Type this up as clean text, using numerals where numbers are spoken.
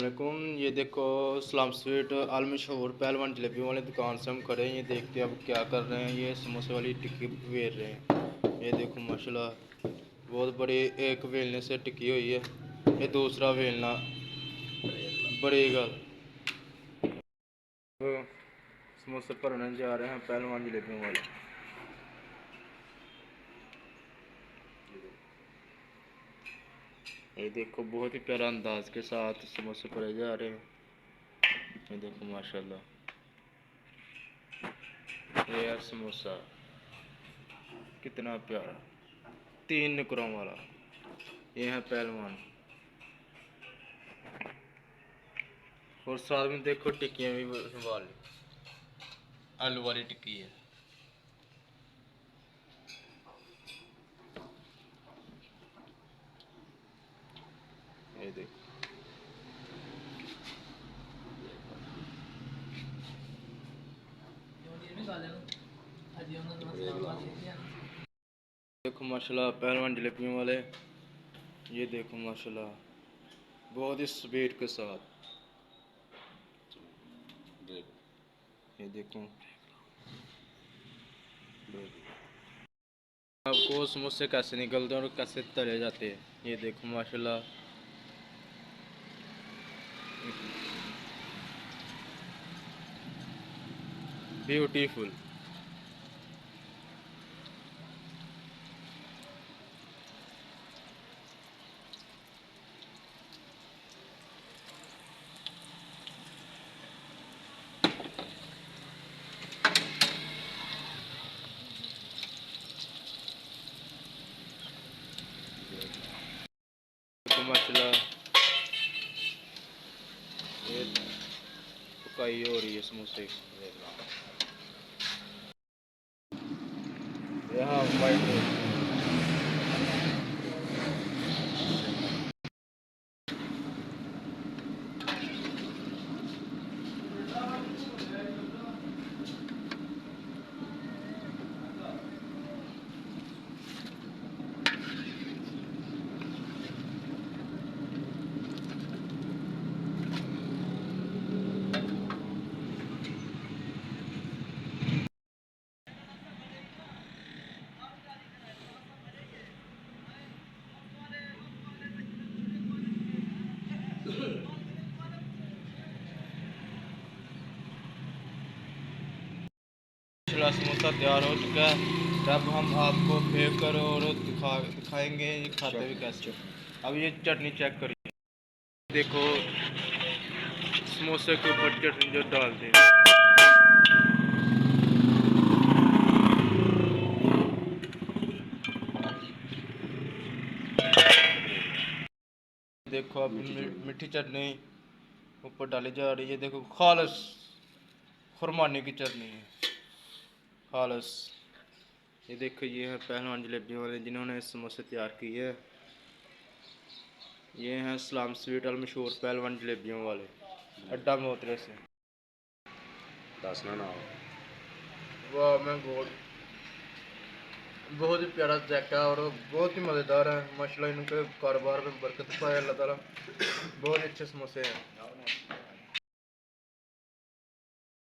वालेकुम। ये देखो सलाम स्वीट आल मशहूर पहलवान जलेबी वाली दुकान से हम खड़े हैं। ये देखते हैं अब क्या कर रहे हैं। ये समोसे वाली टिक्की वेल रहे हैं। ये देखो माशाल्लाह बहुत बड़ी एक वेलने से टिक्की हुई है। ये दूसरा वेलना बढ़ेगा। समोसे भरने जा रहे हैं पहलवान जलेबी वाले। ये देखो बहुत ही प्यारा अंदाज के साथ समोसे भरे जा रहे हैं। ये देखो माशाल्लाह ये है समोसा कितना प्यारा 3 नुकरों वाला। ये है पहलवान और साथ में देखो टिक्कियाँ भी वाली आलू वाली टिक्की है। ये देखो देखो माशाल्लाह पहलवान जलेबियों वाले। ये देखो माशाल्लाह बहुत ही स्वीट के साथ। ये देखो आपको समोसे कैसे निकलते हैं और कैसे तले जाते हैं। ये देखो माशाल्लाह ब्यूटीफुल। देखो माशाल्लाह ये पकाई हो रही है समोसे। यहाँ वाइट समोसा तैयार हो चुका है। अब हम आपको फेंक कर और दिखाएंगे ये खाते हुए कैसे। अब ये चटनी चेक करिए। देखो समोसे के ऊपर चटनी जो डालते हैं। देखो अब मीठी चटनी ऊपर डाली जा रही है। देखो खालस खुरमानी की चटनी है खालस। ये देखो ये है पहलवान जलेबी वाले जिन्होंने समोसे तैयार किए है। ये हैं सलाम स्वीट और मशहूर पहलवान जलेबियों वाले अड्डा मोतरे से। वाह मैं बहुत ही प्यारा जायका और बहुत ही मज़ेदार है माशाल्लाह। इनके कारोबार में बरकत पाए अल्लाह ताला। बहुत अच्छे समोसे हैं।